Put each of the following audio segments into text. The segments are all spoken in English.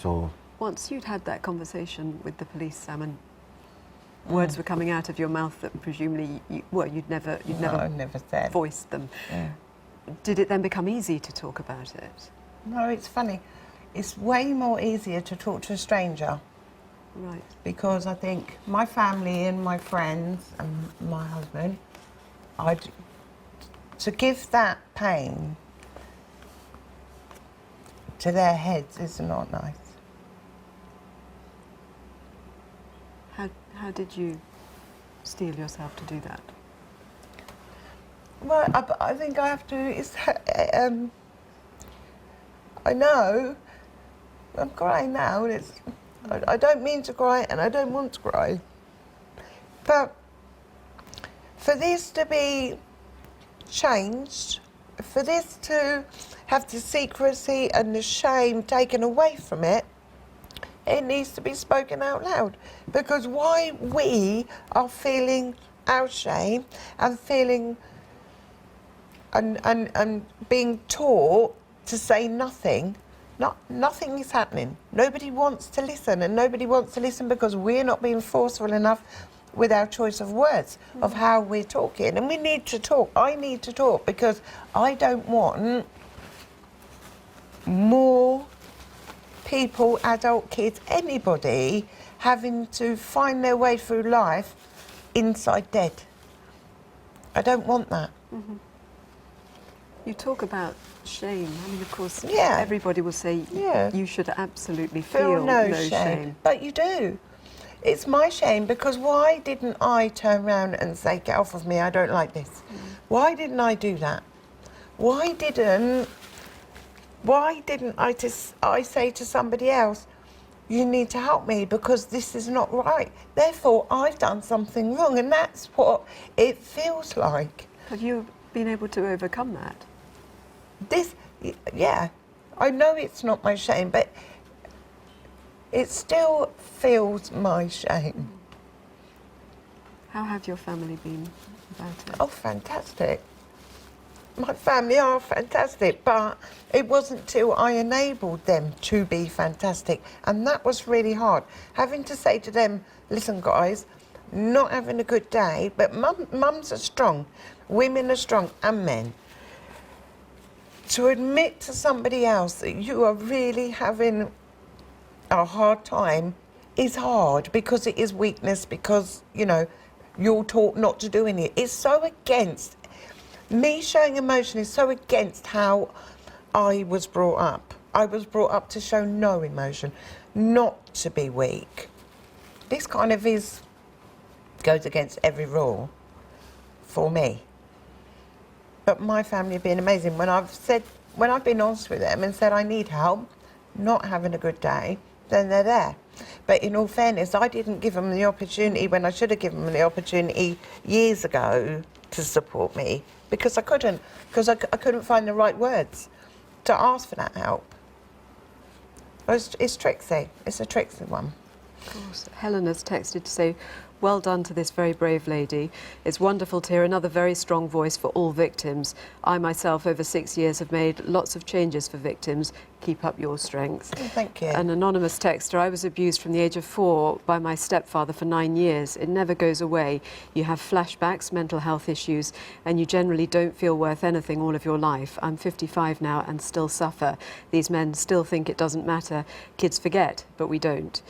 So once you'd had that conversation with the police, Sam, and words were coming out of your mouth that presumably you'd never said. voiced them. Yeah. Did it then become easy to talk about it? No, it's funny. It's way more easier to talk to a stranger. Right. Because I think my family and my friends and my husband, to give that pain to their heads is not nice. How did you steel yourself to do that? Well, I think I have to. I know I'm crying now, and I don't mean to cry, and I don't want to cry. But for this to be changed, for this to have the secrecy and the shame taken away from it, it needs to be spoken out loud. Because why we are feeling our shame and feeling and being taught to say nothing, nothing is happening. Nobody wants to listen, and nobody wants to listen because we're not being forceful enough with our choice of words, of how we're talking. And we need to talk. I need to talk because I don't want more people, adult kids, anybody having to find their way through life inside dead. I don't want that. Mm-hmm. You talk about shame. I mean, of course, Yeah. everybody will say you should absolutely Feel no shame. shame. But you do. It's my shame because why didn't I turn around and say, get off of me, I don't like this? Why didn't I do that? Why didn't I say to somebody else, you need to help me because this is not right. Therefore, I've done something wrong, and that's what it feels like. Have you been able to overcome that? I know it's not my shame, but it still feels my shame. How have your family been about it? Oh, fantastic. My family are fantastic, but it wasn't till I enabled them to be fantastic, and that was really hard. Having to say to them, listen guys, not having a good day, but mums are strong, women are strong, and men. To admit to somebody else that you are really having a hard time is hard because it is weakness, because, you know, you're taught not to do anything. It's so against, me showing emotion is so against how I was brought up. I was brought up to show no emotion, not to be weak. This kind of goes against every rule for me. But my family have been amazing. When I've been honest with them and said I need help, not having a good day, then they're there. But in all fairness, I didn't give them the opportunity when I should have given them the opportunity years ago to support me because I couldn't find the right words to ask for that help. It's tricksy. It's a tricksy one. Of course. Helen has texted to say, well done to this very brave lady. It's wonderful to hear another very strong voice for all victims. I myself, over 6 years, have made lots of changes for victims. Keep up your strength. Thank you. An anonymous texter, I was abused from the age of 4 by my stepfather for 9 years. It never goes away. You have flashbacks, mental health issues, and you generally don't feel worth anything all of your life. I'm 55 now and still suffer. These men still think it doesn't matter. Kids forget, but we don't.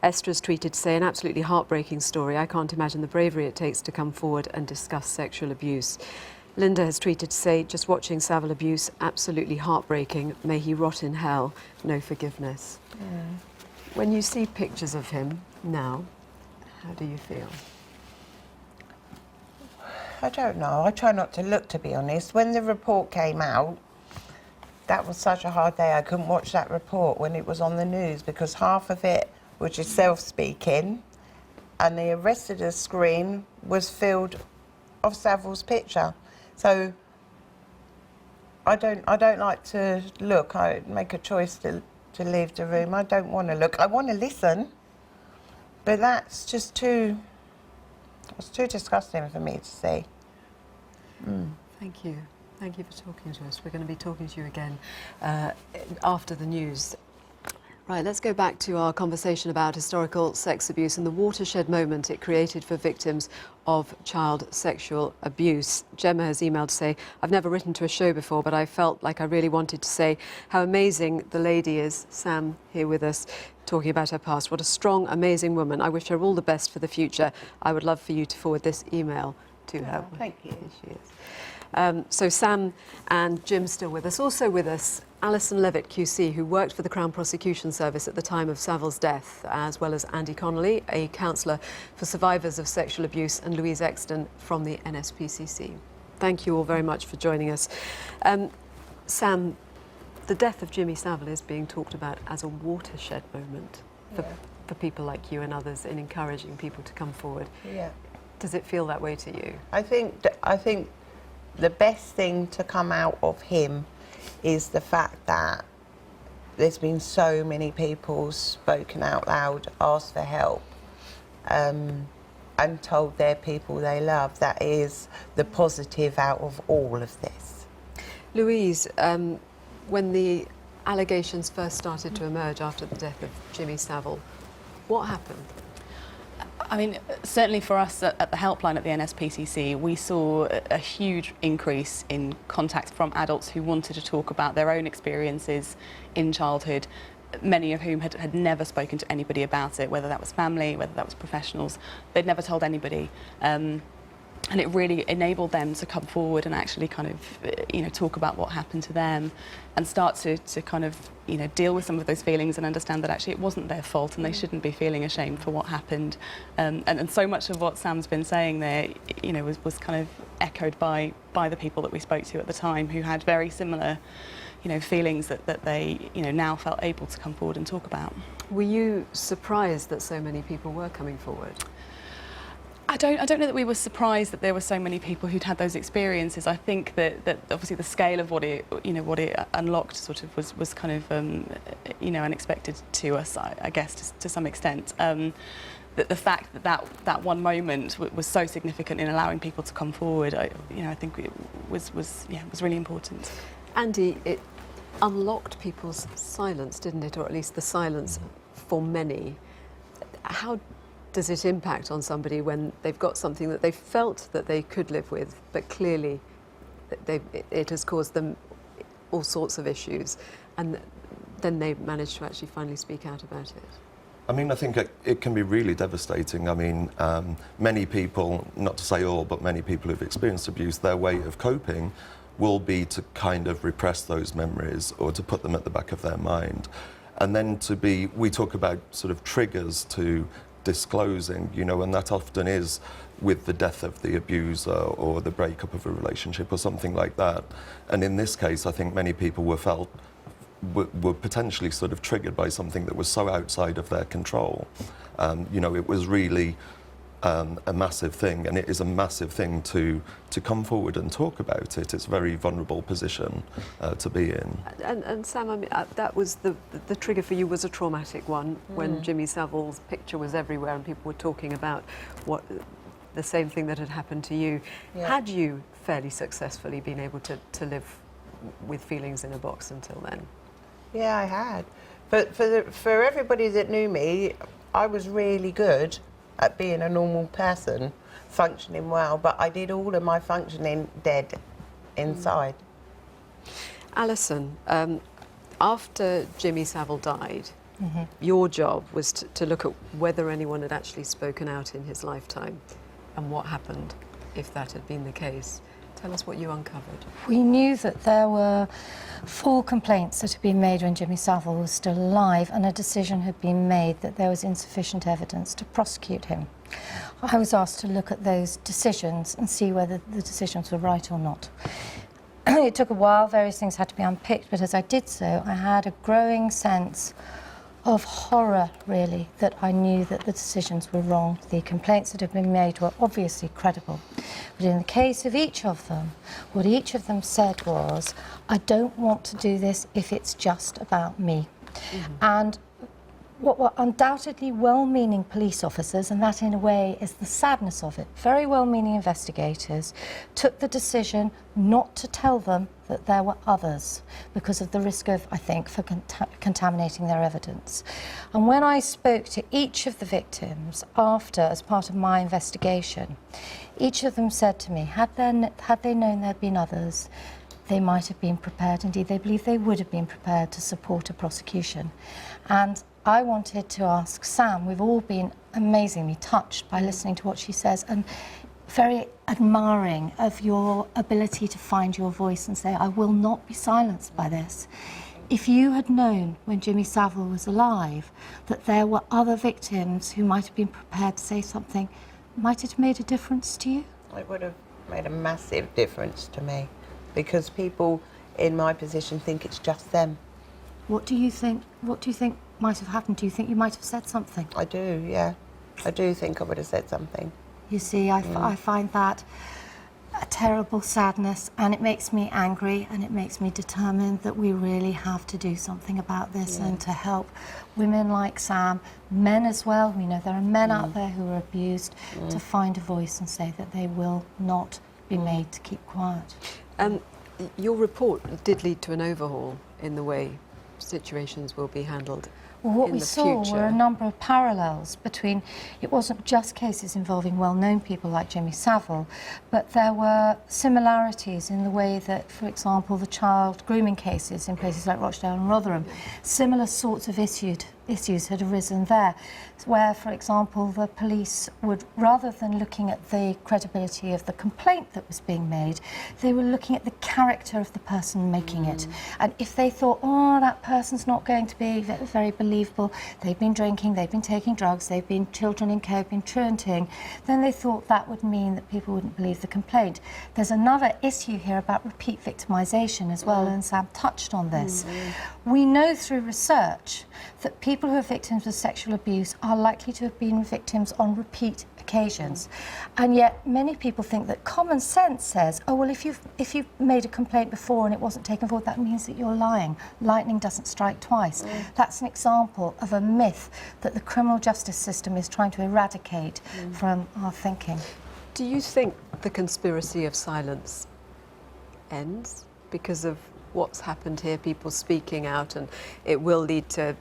Esther's tweeted to say, an absolutely heartbreaking story. I can't imagine the bravery it takes to come forward and discuss sexual abuse. Linda has tweeted to say, just watching Savile abuse, absolutely heartbreaking. May he rot in hell. No forgiveness. When you see pictures of him now, how do you feel? I don't know. I try not to look, to be honest. When the report came out, that was such a hard day. I couldn't watch that report when it was on the news because half of it was yourself speaking, and the rest of the screen was filled of Savile's picture. So I don't like to look. I make a choice to leave the room. I don't want to look. I want to listen, but that's just it's too disgusting for me to see. Thank you. Thank you for talking to us. We're going to be talking to you again after the news. Right, let's go back to our conversation about historical sex abuse and the watershed moment it created for victims of child sexual abuse. Gemma has emailed to say, I've never written to a show before, but I felt like I really wanted to say how amazing the lady is. Sam, here with us, talking about her past. What a strong, amazing woman. I wish her all the best for the future. I would love for you to forward this email to her. Thank you. Here she is. So Sam and Jim still with us. Also with us, Alison Levitt QC, who worked for the Crown Prosecution Service at the time of Savile's death, as well as Andy Connolly, a counsellor for survivors of sexual abuse, and Louise Exton from the NSPCC. Thank you all very much for joining us. Sam, the death of Jimmy Savile is being talked about as a watershed moment for people like you and others in encouraging people to come forward. Yeah. Does it feel that way to you? I think the best thing to come out of him is the fact that there's been so many people spoken out loud, asked for help, and told their people they love. That is the positive out of all of this. Louise, when the allegations first started to emerge after the death of Jimmy Savile, what happened? I mean, certainly for us at the helpline at the NSPCC, we saw a huge increase in contact from adults who wanted to talk about their own experiences in childhood, many of whom had never spoken to anybody about it, whether that was family, whether that was professionals. They'd never told anybody. And it really enabled them to come forward and actually kind of, talk about what happened to them and start to kind of, deal with some of those feelings and understand that actually it wasn't their fault and they shouldn't be feeling ashamed for what happened. And so much of what Sam's been saying there, was kind of echoed by the people that we spoke to at the time who had very similar, feelings that they, now felt able to come forward and talk about. Were you surprised that so many people were coming forward? I don't know that we were surprised that there were so many people who'd had those experiences. I think that obviously the scale of what it unlocked sort of was kind of unexpected to us, I guess, to some extent. That the fact that one moment was so significant in allowing people to come forward, I think it was really important. Andy, it unlocked people's silence, didn't it? Or at least the silence for many. How does it impact on somebody when they've got something that they felt that they could live with, but clearly it has caused them all sorts of issues, and then they manage to actually finally speak out about it? I mean, I think it can be really devastating. I mean, many people, not to say all, but many people who've experienced abuse, their way of coping will be to kind of repress those memories or to put them at the back of their mind. And then we talk about sort of triggers to disclosing, and that often is with the death of the abuser or the breakup of a relationship or something like that. And in this case, I think many people were potentially sort of triggered by something that was so outside of their control. It was really a massive thing, and it is a massive thing to come forward and talk about it. It's a very vulnerable position to be in. And Sam, I mean, that was the trigger for you was a traumatic one when Jimmy Savile's picture was everywhere and people were talking about the same thing that had happened to you. Yeah. Had you fairly successfully been able to live with feelings in a box until then? Yeah, I had. But for everybody that knew me, I was really good at being a normal person, functioning well, but I did all of my functioning dead inside. Alison, after Jimmy Savile died, your job was to look at whether anyone had actually spoken out in his lifetime and what happened if that had been the case. Tell us what you uncovered. We knew that there were 4 complaints that had been made when Jimmy Savile was still alive, and a decision had been made that there was insufficient evidence to prosecute him. I was asked to look at those decisions and see whether the decisions were right or not. It took a while, various things had to be unpicked, but as I did so, I had a growing sense of horror, really, that I knew that the decisions were wrong. The complaints that had been made were obviously credible. But in the case of each of them, what each of them said was, I don't want to do this if it's just about me. And what were undoubtedly well-meaning police officers, and that in a way is the sadness of it, very well-meaning investigators, took the decision not to tell them that there were others because of the risk of, I think, for contaminating their evidence. And when I spoke to each of the victims after, as part of my investigation, each of them said to me, had they known there'd been others, they might have been prepared. Indeed, they believe they would have been prepared to support a prosecution. And I wanted to ask Sam, we've all been amazingly touched by listening to what she says and very admiring of your ability to find your voice and say, I will not be silenced by this. If you had known when Jimmy Savile was alive that there were other victims who might have been prepared to say something, might it have made a difference to you? It would have made a massive difference to me, because people in my position think it's just them. What do you think might have happened? Do you think you might have said something? I do, yeah. I do think I would have said something. You see, I find that a terrible sadness, and it makes me angry, and it makes me determined that we really have to do something about this and to help women like Sam, men as well. We know there are men out there who are abused, to find a voice and say that they will not be made to keep quiet. Your report did lead to an overhaul in the way situations will be handled. Well, what in we the saw future. were a number of parallels between, it wasn't just cases involving well-known people like Jimmy Savile, but there were similarities in the way that, for example, the child grooming cases in places like Rochdale and Rotherham, similar sorts of issues had arisen there, where, for example, the police would, rather than looking at the credibility of the complaint that was being made, they were looking at the character of the person making it. And if they thought, oh, that person's not going to be very believable, they've been drinking, they've been taking drugs, they've been children in care, been truanting, then they thought that would mean that people wouldn't believe the complaint. There's another issue here about repeat victimisation as well, and Sam touched on this. We know through research that people who are victims of sexual abuse are likely to have been victims on repeat occasions. And yet many people think that common sense says, oh, well, if you've made a complaint before and it wasn't taken forward, that means that you're lying. Lightning doesn't strike twice. That's an example of a myth that the criminal justice system is trying to eradicate from our thinking. Do you think the conspiracy of silence ends because of what's happened here, people speaking out, and it will lead to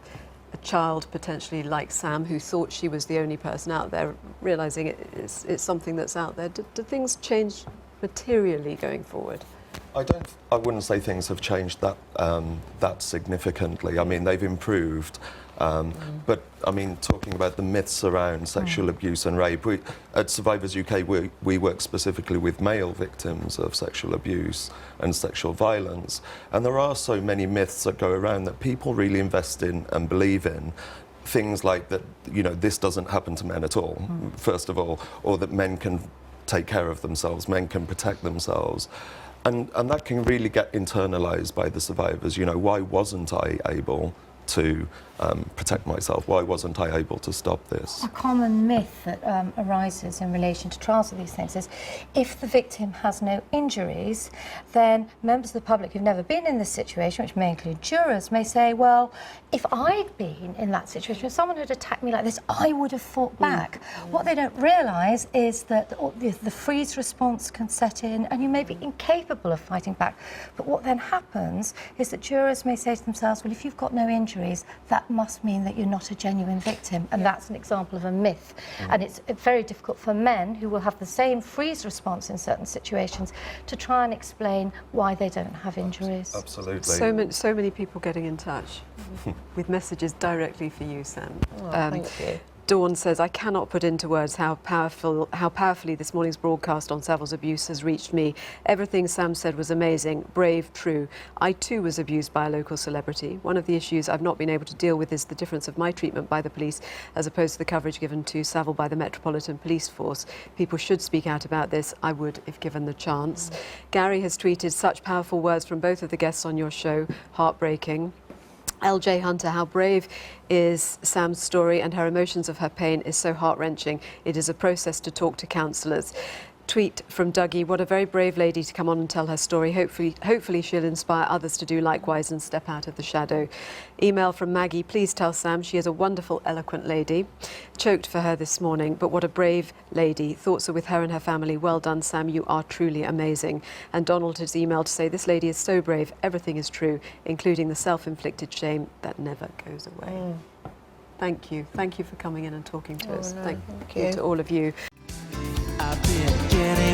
a child potentially like Sam, who thought she was the only person out there, realising it's something that's out there? Do things change materially going forward? I wouldn't say things have changed that significantly. I mean, they've improved. But I mean, talking about the myths around sexual abuse and rape, at Survivors UK we work specifically with male victims of sexual abuse and sexual violence, and there are so many myths that go around that people really invest in and believe in. Things like that, you know, this doesn't happen to men at all, first of all, or that men can take care of themselves, men can protect themselves. And that can really get internalised by the survivors. You know, why wasn't I able to protect myself? Why wasn't I able to stop this? A common myth that arises in relation to trials of these things is if the victim has no injuries, then members of the public who've never been in this situation, which may include jurors, may say, well, if I'd been in that situation, if someone had attacked me like this, I would have fought back. What they don't realise is that the freeze response can set in and you may be incapable of fighting back. But what then happens is that jurors may say to themselves, well, if you've got no injuries, that must mean that you're not a genuine victim. And that's an example of a myth. And it's very difficult for men who will have the same freeze response in certain situations to try and explain why they don't have injuries. Absolutely. So many people getting in touch with messages directly for you, Sam. Thank you. Dawn says, I cannot put into words how powerfully this morning's broadcast on Savile's abuse has reached me. Everything Sam said was amazing, brave, true. I too was abused by a local celebrity. One of the issues I've not been able to deal with is the difference of my treatment by the police as opposed to the coverage given to Savile by the Metropolitan Police Force. People should speak out about this. I would if given the chance. Gary has tweeted such powerful words from both of the guests on your show. Heartbreaking. LJ Hunter, how brave is Sam's story, and her emotions of her pain is so heart-wrenching. It is a process to talk to counsellors. tweet from Dougie. What a very brave lady to come on and tell her story. Hopefully she'll inspire others to do likewise and step out of the shadow. Email from Maggie. Please tell Sam she is a wonderful, eloquent lady. Choked for her this morning, but what a brave lady. Thoughts are with her and her family. Well done, Sam. You are truly amazing. And Donald has emailed to say this lady is so brave. Everything is true, including the self-inflicted shame that never goes away. Thank you. Thank you for coming in and talking to us. No, Thank thank you you to all of you. I've been getting